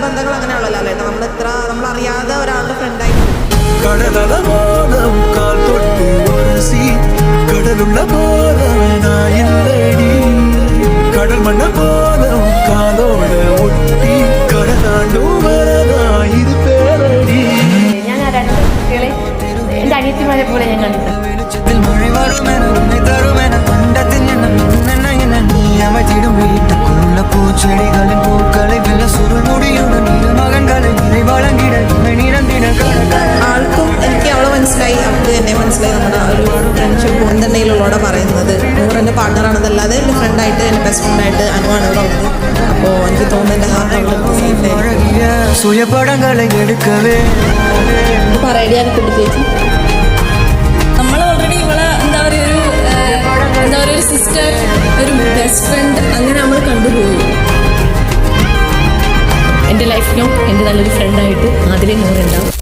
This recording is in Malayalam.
ബന്ധങ്ങൾ അങ്ങനെയാണല്ലോ കേട്ടോ. നമ്മൾ അറിയാതെ ഒരാളുടെ ഫ്രണ്ടായി കടലുള്ള കടൽ മണ്ണ പോലും കാലോട് ഒട്ടി കടലാണ്ടു വരതായത് പേരടി. ഞാൻ ആ രണ്ട് കുട്ടികളെ എൻ്റെ അനിയത്തിമാരെ പോലെ ഞാൻ കണ്ടിട്ടുണ്ട്. പൂച്ചെടികളിൽ പൂക്കളെ ആൾക്കും എനിക്ക് അവളെ മനസ്സിലായി, അവൾക്ക് എന്നെ മനസ്സിലായി. നമ്മുടെ ഒരു ഫ്രണ്ട്ഷിപ്പ് എന്തെങ്കിലുള്ളൂടെ പറയുന്നത് നൂറ് എൻ്റെ പാർട്ണറാണെന്നല്ലാതെ എൻ്റെ ഫ്രണ്ടായിട്ട് എൻ്റെ ബെസ്റ്റ് ഫ്രണ്ടായിട്ട് അനുവാണ് ഇവിടെ ഉള്ളത്. അപ്പോൾ എനിക്ക് തോന്നുന്നു എൻ്റെ ഹാർട്ട് സൂര്യപടങ്ങളെ എടുക്കവേ പറയടിയാണ് ചേച്ചി. നമ്മൾ ഓൾറെഡി ഇവളെ എന്താ പറയുക ഒരു സിസ്റ്റർ, ഒരു ബെസ്റ്റ് ഫ്രണ്ട് അങ്ങനെ നമ്മൾ കണ്ടുപോയി. എൻ്റെ ലൈഫിലും എൻ്റെ നല്ലൊരു ഫ്രണ്ടായിട്ട് അതിലെ നൂറുണ്ടാവും.